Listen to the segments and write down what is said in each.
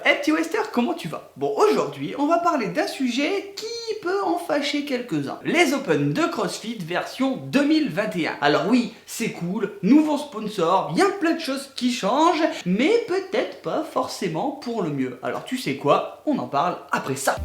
Hey petit Wester, comment tu vas? Bon, aujourd'hui, on va parler d'un sujet qui peut en fâcher quelques-uns. Les Open de CrossFit version 2021. Alors oui, c'est cool, nouveau sponsor, il y a plein de choses qui changent, mais peut-être pas forcément pour le mieux. Alors tu sais quoi? On en parle après ça.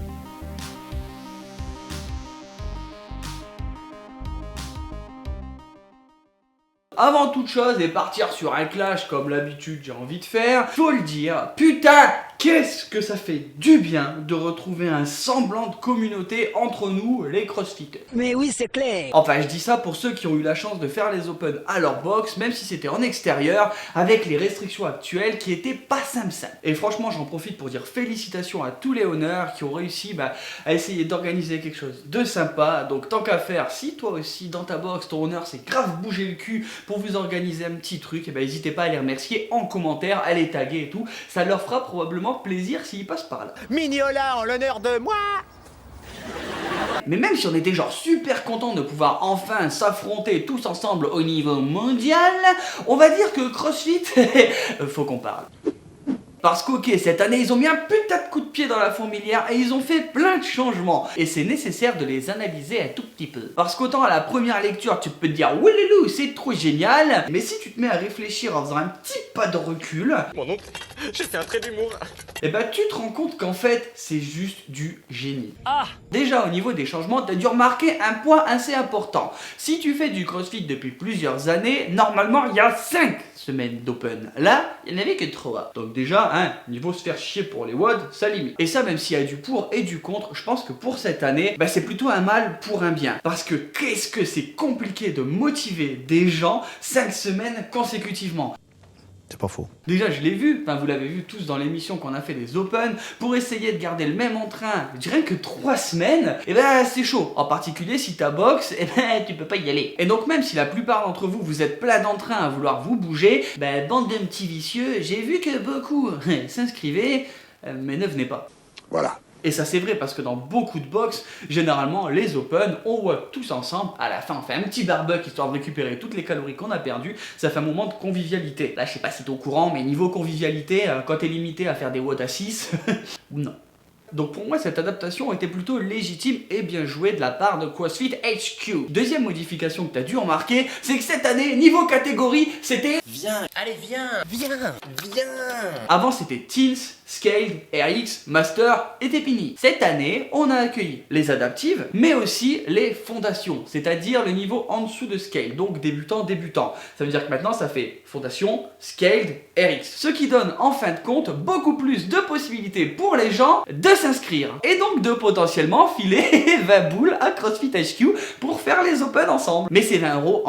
Avant toute chose et partir sur un clash comme l'habitude j'ai envie de faire, faut le dire, putain, qu'est-ce que ça fait du bien de retrouver un semblant de communauté entre nous, les crossfitters. Mais oui, c'est clair. Enfin, je dis ça pour ceux qui ont eu la chance de faire les Open à leur box, même si c'était en extérieur, avec les restrictions actuelles qui étaient pas simples. Et franchement, j'en profite pour dire félicitations à tous les honneurs qui ont réussi à essayer d'organiser quelque chose de sympa. Donc tant qu'à faire, si toi aussi dans ta box, ton honneur c'est grave bouger le cul pour vous organiser un petit truc, et n'hésitez pas à les remercier en commentaire, à les taguer et tout. Ça leur fera probablement plaisir s'ils passent par là. Mignola en l'honneur de moi. Mais même si on était genre super content de pouvoir enfin s'affronter tous ensemble au niveau mondial, on va dire que CrossFit, faut qu'on parle. Parce qu'ok, cette année, ils ont mis un putain de coup de pied dans la fourmilière et ils ont fait plein de changements. Et c'est nécessaire de les analyser un tout petit peu. Parce qu'autant à la première lecture, tu peux te dire « Ouloulou, c'est trop génial !» Mais si tu te mets à réfléchir en faisant un petit pas de recul... Mon oncle, j'ai fait un trait d'humour. Et tu te rends compte qu'en fait, c'est juste du génie. Déjà, au niveau des changements, t'as dû remarquer un point assez important. Si tu fais du CrossFit depuis plusieurs années, normalement, il y a 5 semaines d'Open. Là, il n'y en avait que 3. Donc déjà, niveau se faire chier pour les WOD, ça limite. Et ça, même s'il y a du pour et du contre, je pense que pour cette année, c'est plutôt un mal pour un bien. Parce que qu'est-ce que c'est compliqué de motiver des gens 5 semaines consécutivement. C'est pas faux. Déjà je l'ai vu, vous l'avez vu tous dans l'émission qu'on a fait des Open, pour essayer de garder le même entrain, je dirais que 3 semaines, c'est chaud. En particulier si ta boxe, tu peux pas y aller. Et donc même si la plupart d'entre vous, vous êtes plein d'entrain à vouloir vous bouger, bande de petits vicieux, j'ai vu que beaucoup s'inscrivaient, mais ne venaient pas. Voilà. Et ça c'est vrai parce que dans beaucoup de box, généralement les Open, on work tous ensemble, à la fin on fait un petit barbecue histoire de récupérer toutes les calories qu'on a perdues, ça fait un moment de convivialité. Là je sais pas si t'es au courant, mais niveau convivialité, quand t'es limité à faire des WOD à 6, non. Donc pour moi cette adaptation était plutôt légitime et bien jouée de la part de CrossFit HQ. Deuxième modification que t'as dû remarquer, c'est que cette année, niveau catégorie, c'était... Viens, allez viens, viens. Avant c'était Teens, Scaled, RX, Master et Tepini. Cette année, on a accueilli les adaptives, mais aussi les fondations, c'est-à-dire le niveau en dessous de Scaled, donc débutant. Ça veut dire que maintenant ça fait Fondation, Scaled, RX. Ce qui donne en fin de compte beaucoup plus de possibilités pour les gens de s'inscrire. Et donc de potentiellement filer 20 boules à CrossFit HQ pour faire les Open ensemble. Mais c'est 20 €,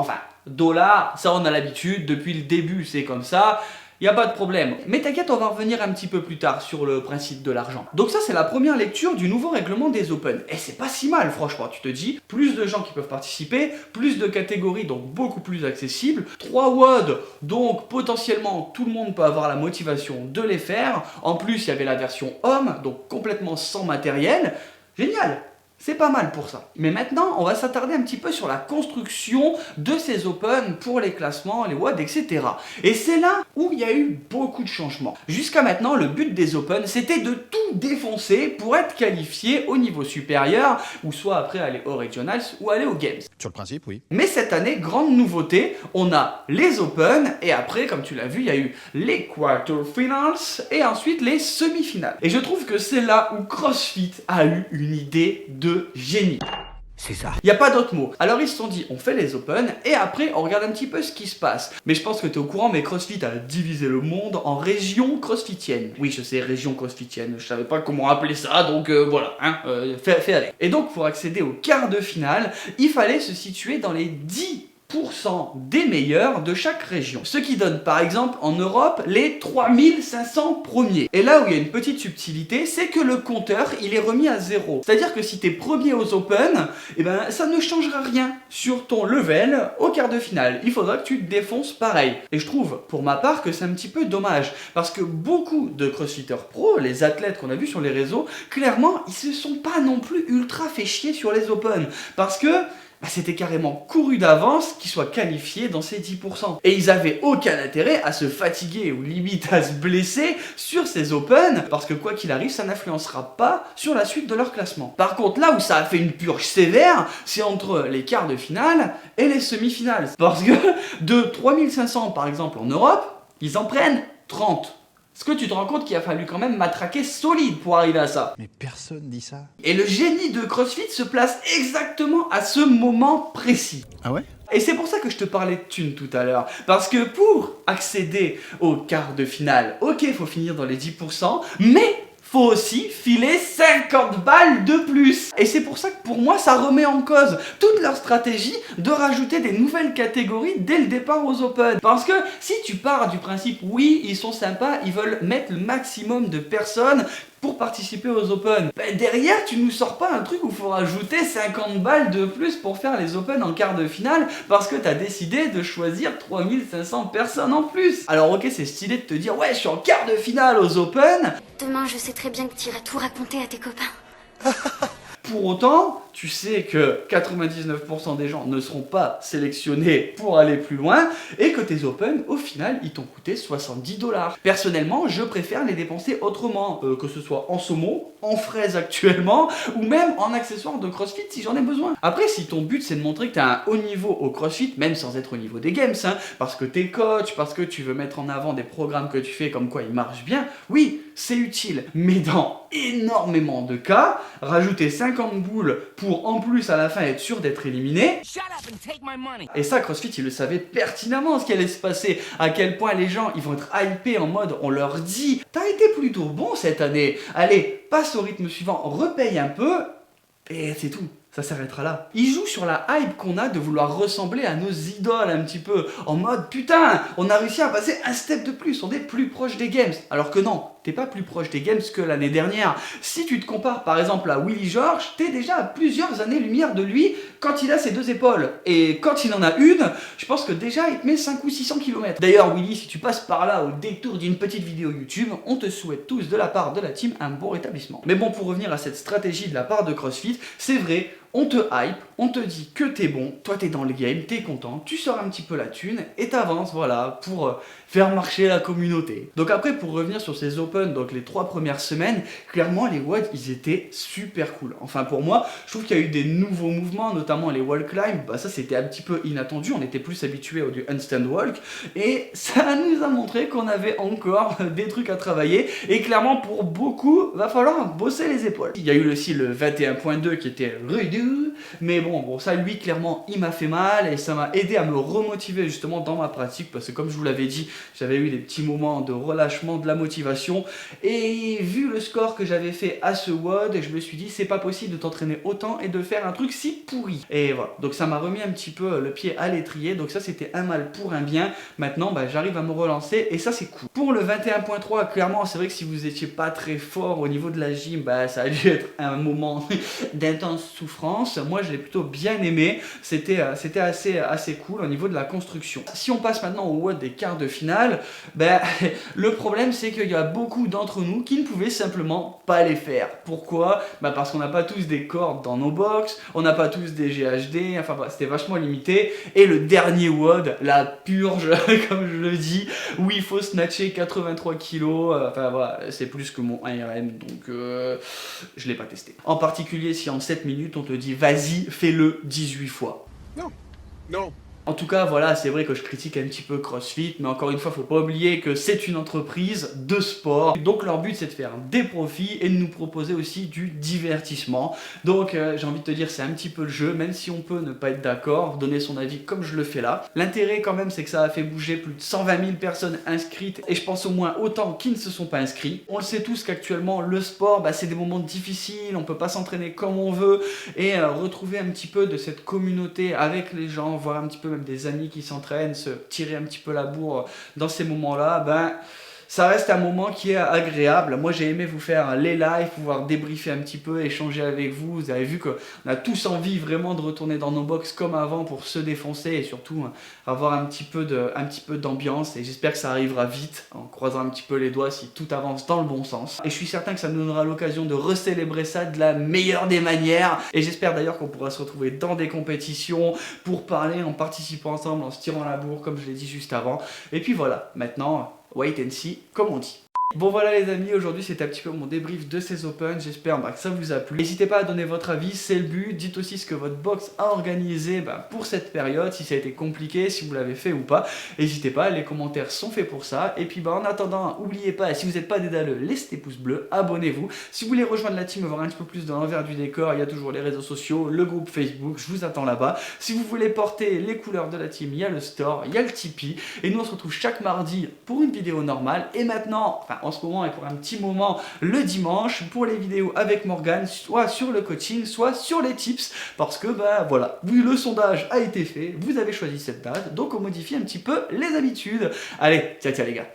dollars, ça on a l'habitude, depuis le début c'est comme ça. Y a pas de problème. Mais t'inquiète, on va revenir un petit peu plus tard sur le principe de l'argent. Donc ça c'est la première lecture du nouveau règlement des Open. Et c'est pas si mal franchement, tu te dis, plus de gens qui peuvent participer, plus de catégories, donc beaucoup plus accessibles, 3 WOD, donc potentiellement tout le monde peut avoir la motivation de les faire. En plus il y avait la version homme, donc complètement sans matériel. Génial! C'est pas mal pour ça. Mais maintenant, on va s'attarder un petit peu sur la construction de ces Open pour les classements, les WOD, etc. Et c'est là où il y a eu beaucoup de changements. Jusqu'à maintenant, le but des Open, c'était de tout défoncer pour être qualifié au niveau supérieur, ou soit après aller aux Regionals ou aller aux Games. Sur le principe, oui. Mais cette année, grande nouveauté, on a les Open, et après, comme tu l'as vu, il y a eu les Quarterfinals, et ensuite les semi-finales. Et je trouve que c'est là où CrossFit a eu une idée de génie. C'est ça. Il n'y a pas d'autre mot. Alors ils se sont dit, on fait les Open et après on regarde un petit peu ce qui se passe. Mais je pense que tu es au courant, mais CrossFit a divisé le monde en régions crossfitiennes. Oui, je sais, région crossfitienne. Je savais pas comment appeler ça, donc voilà, fais aller. Et donc pour accéder au quart de finale, il fallait se situer dans les 10% des meilleurs de chaque région. Ce qui donne par exemple en Europe les 3500 premiers. Et là où il y a une petite subtilité, c'est que le compteur il est remis à 0. C'est-à-dire que si tu es premier aux Open, ça ne changera rien sur ton level au quart de finale. Il faudra que tu te défonces pareil. Et je trouve pour ma part que c'est un petit peu dommage parce que beaucoup de crossfitters pro, les athlètes qu'on a vus sur les réseaux, clairement ils se sont pas non plus ultra fait chier sur les Open parce que c'était carrément couru d'avance qu'ils soient qualifiés dans ces 10%. Et ils avaient aucun intérêt à se fatiguer ou limite à se blesser sur ces Open, parce que quoi qu'il arrive, ça n'influencera pas sur la suite de leur classement. Par contre, là où ça a fait une purge sévère, c'est entre les quarts de finale et les semi-finales. Parce que de 3500 par exemple en Europe, ils en prennent 30. Est-ce que tu te rends compte qu'il a fallu quand même matraquer solide pour arriver à ça? Mais personne dit ça. Et le génie de CrossFit se place exactement à ce moment précis. Ah ouais? Et c'est pour ça que je te parlais de thunes tout à l'heure. Parce que pour accéder au quart de finale, ok, il faut finir dans les 10%, mais faut aussi filer 50 balles de plus. Et c'est pour ça que pour moi, ça remet en cause toute leur stratégie de rajouter des nouvelles catégories dès le départ aux Open. Parce que si tu pars du principe, oui, ils sont sympas, ils veulent mettre le maximum de personnes pour participer aux Open. Derrière, tu nous sors pas un truc où il faut rajouter 50 balles de plus pour faire les Open en quart de finale parce que tu as décidé de choisir 3500 personnes en plus. Alors ok, c'est stylé de te dire, ouais, je suis en quart de finale aux Open. Demain, je sais très bien que tu iras tout raconter à tes copains. Pour autant, tu sais que 99% des gens ne seront pas sélectionnés pour aller plus loin et que tes Open, au final, ils t'ont coûté 70$. Personnellement, je préfère les dépenser autrement, que ce soit en saumon, en fraises actuellement, ou même en accessoires de CrossFit si j'en ai besoin. Après, si ton but c'est de montrer que tu as un haut niveau au CrossFit, même sans être au niveau des games, hein, parce que t'es coach, parce que tu veux mettre en avant des programmes que tu fais comme quoi ils marchent bien, oui, c'est utile. Mais dans énormément de cas, rajouter 50 boules pour en plus à la fin être sûr d'être éliminé. Et ça, CrossFit, il le savait pertinemment ce qui allait se passer, à quel point les gens ils vont être hypés en mode on leur dit t'as été plutôt bon cette année, allez, passe au rythme suivant, repaye un peu, et c'est tout. Ça s'arrêtera là. Ils jouent sur la hype qu'on a de vouloir ressembler à nos idoles un petit peu. En mode, putain, on a réussi à passer un step de plus, on est plus proche des games. Alors que non, t'es pas plus proche des games que l'année dernière. Si tu te compares par exemple à Willy George, t'es déjà à plusieurs années-lumière de lui quand il a ses deux épaules. Et quand il en a une, je pense que déjà il te met 5 ou 600 km. D'ailleurs Willy, si tu passes par là au détour d'une petite vidéo YouTube, on te souhaite tous de la part de la team un bon rétablissement. Mais bon, pour revenir à cette stratégie de la part de CrossFit, c'est vrai, on te hype, on te dit que t'es bon, toi t'es dans le game, t'es content, tu sors un petit peu la thune et t'avances, voilà, pour faire marcher la communauté. Donc après, pour revenir sur ces Open, donc les 3 premières semaines, clairement les WOD, ils étaient super cool. Enfin pour moi, je trouve qu'il y a eu des nouveaux mouvements, notamment les wall climb, bah ça c'était un petit peu inattendu, on était plus habitué au du handstand walk, et ça nous a montré qu'on avait encore des trucs à travailler, et clairement pour beaucoup, va falloir bosser les épaules. Il y a eu aussi le 21.2 qui était rude, mais bon ça lui clairement il m'a fait mal et ça m'a aidé à me remotiver justement dans ma pratique parce que comme je vous l'avais dit, j'avais eu des petits moments de relâchement de la motivation et vu le score que j'avais fait à ce WOD, je me suis dit c'est pas possible de t'entraîner autant et de faire un truc si pourri. Et voilà, donc ça m'a remis un petit peu le pied à l'étrier, donc ça c'était un mal pour un bien. Maintenant bah, j'arrive à me relancer et ça c'est cool. Pour le 21.3, clairement c'est vrai que si vous étiez pas très fort au niveau de la gym, bah ça a dû être un moment d'intense souffrance. Moi je l'ai plutôt bien aimé, c'était assez cool au niveau de la construction. Si on passe maintenant au WOD des quarts de finale, ben, le problème c'est qu'il y a beaucoup d'entre nous qui ne pouvaient simplement pas les faire. Pourquoi? Ben, parce qu'on n'a pas tous des cordes dans nos box, on n'a pas tous des GHD, enfin bah, c'était vachement limité. Et le dernier WOD, la purge comme je le dis, où il faut snatcher 83 kilos, enfin voilà, c'est plus que mon 1RM, donc je l'ai pas testé. En particulier si en 7 minutes on te dit vas-y, fais-le 18 fois. Non. En tout cas, voilà, c'est vrai que je critique un petit peu CrossFit, mais encore une fois, faut pas oublier que c'est une entreprise de sport. Donc leur but, c'est de faire des profits et de nous proposer aussi du divertissement. Donc j'ai envie de te dire, c'est un petit peu le jeu, même si on peut ne pas être d'accord, donner son avis comme je le fais là. L'intérêt quand même, c'est que ça a fait bouger plus de 120 000 personnes inscrites, et je pense au moins autant qui ne se sont pas inscrits. On le sait tous qu'actuellement, le sport, bah, c'est des moments difficiles, on peut pas s'entraîner comme on veut, et retrouver un petit peu de cette communauté avec les gens, voir un petit peu même des amis qui s'entraînent, se tirer un petit peu la bourre dans ces moments-là, ben ça reste un moment qui est agréable. Moi j'ai aimé vous faire les lives, pouvoir débriefer un petit peu, échanger avec vous. Vous avez vu qu'on a tous envie vraiment de retourner dans nos box comme avant pour se défoncer et surtout avoir un petit peu d'ambiance. Et j'espère que ça arrivera vite, en croisant un petit peu les doigts si tout avance dans le bon sens. Et je suis certain que ça nous donnera l'occasion de recélébrer ça de la meilleure des manières. Et j'espère d'ailleurs qu'on pourra se retrouver dans des compétitions pour parler, en participant ensemble, en se tirant la bourre comme je l'ai dit juste avant. Et puis voilà, maintenant, wait and see, comme on dit. Bon voilà les amis, aujourd'hui c'était un petit peu mon débrief de ces Open, j'espère que ça vous a plu. N'hésitez pas à donner votre avis, c'est le but. Dites aussi ce que votre box a organisé pour cette période, si ça a été compliqué, si vous l'avez fait ou pas. N'hésitez pas, les commentaires sont faits pour ça. Et puis en attendant, n'oubliez pas, si vous n'êtes pas dédaleux, laissez des pouces bleus, abonnez-vous. Si vous voulez rejoindre la team, voir un petit peu plus de l'envers du décor, il y a toujours les réseaux sociaux, le groupe Facebook, je vous attends là-bas. Si vous voulez porter les couleurs de la team, il y a le store, il y a le Tipeee. Et nous on se retrouve chaque mardi pour une vidéo normale. Et maintenant, en ce moment et pour un petit moment le dimanche pour les vidéos avec Morgane, soit sur le coaching, soit sur les tips, parce que voilà, le sondage a été fait, vous avez choisi cette date, donc on modifie un petit peu les habitudes. Allez, ciao les gars.